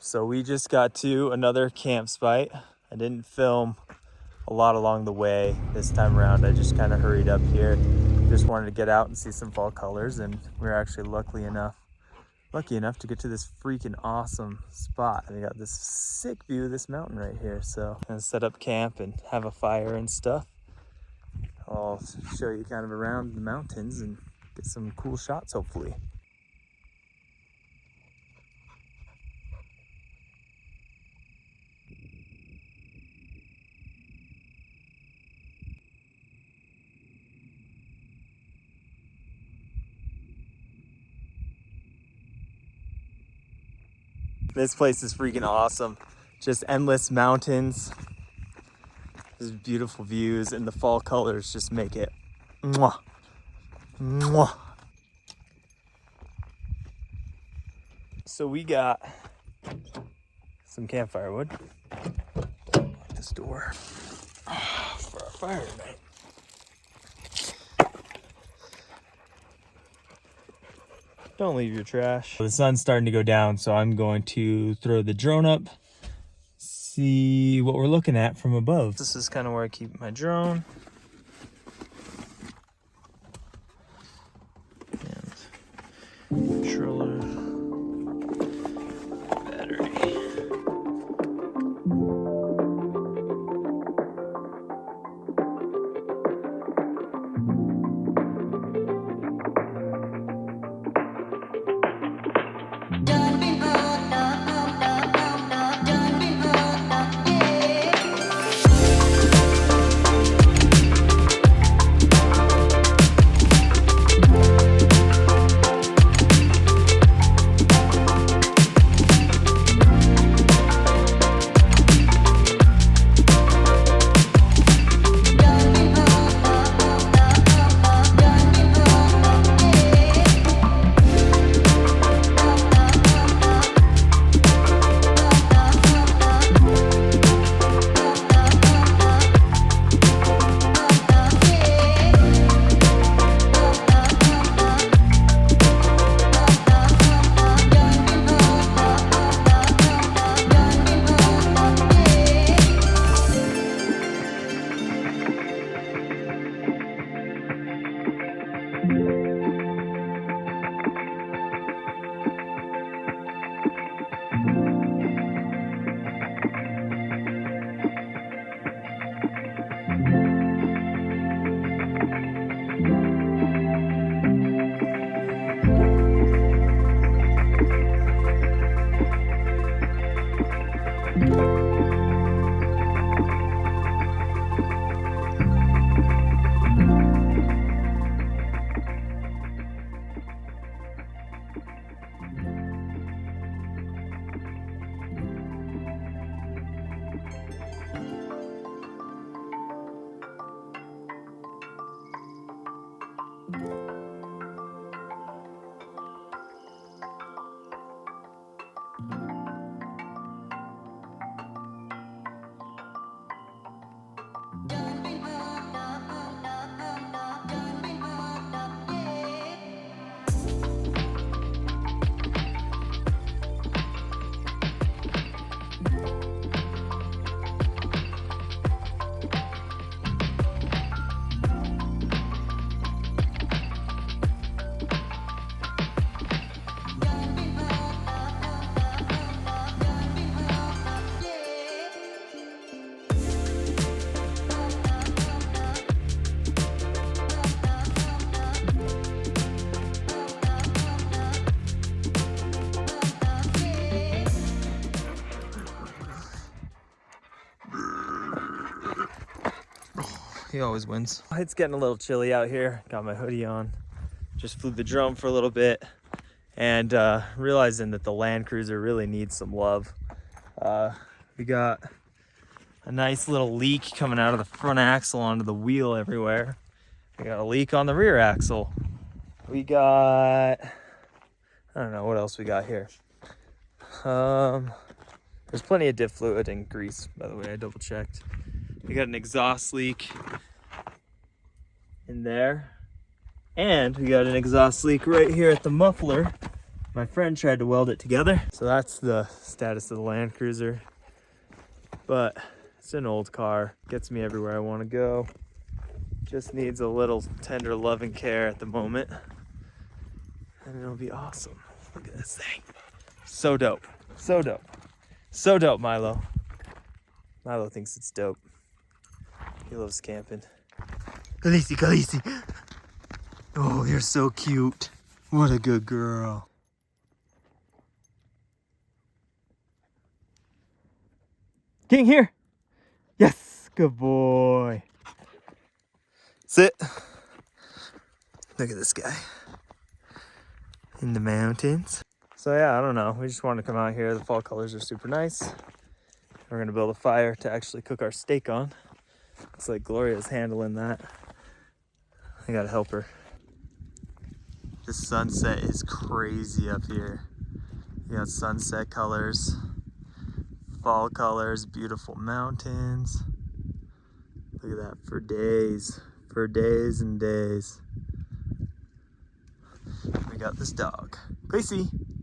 So we just got to another camp spot. I didn't film a lot along the way this time around. I just kind of hurried up here. Just wanted to get out and see some fall colors, and we were actually lucky enough to get to this freaking awesome spot. And we got this sick view of this mountain right here. So I'm gonna set up camp and have a fire and stuff. I'll show you kind of around the mountains and get some cool shots, hopefully. This place is freaking awesome. Just endless mountains. There's beautiful views, and the fall colors just make it mwah, mwah. So we got some campfire wood. Lock this door for our fire tonight. Don't leave your trash. The sun's starting to go down, so I'm going to throw the drone up, see what we're looking at from above. This is kind of where I keep my drone. And controller, battery. He always wins. It's getting a little chilly out here. Got my hoodie on. Just flew the drone for a little bit, and realizing that the Land Cruiser really needs some love. We got a nice little leak coming out of the front axle onto the wheel everywhere. We got a leak on the rear axle. We got, I don't know what else we got here. There's plenty of diff fluid and grease, by the way, I double checked. We got an exhaust leak in there, and we got an exhaust leak right here at the muffler My friend tried to weld it together. So that's the status of the Land Cruiser. But it's an old car. Gets me everywhere I want to go. Just needs a little tender love and care at the moment. And it'll be awesome. Look at this thing. So dope. So dope. So dope, Milo. Milo thinks it's dope. He loves camping. Khaleesi, Khaleesi. Oh, you're so cute. What a good girl. King, here. Yes, good boy. Sit. Look at this guy. In the mountains. So yeah, I don't know. We just wanted to come out here. The fall colors are super nice. We're gonna build a fire to actually cook our steak on. Looks like Gloria's handling that. I gotta help her. The sunset is crazy up here. You got sunset colors, fall colors, beautiful mountains. Look at that, for days and days. We got this dog, Gracie.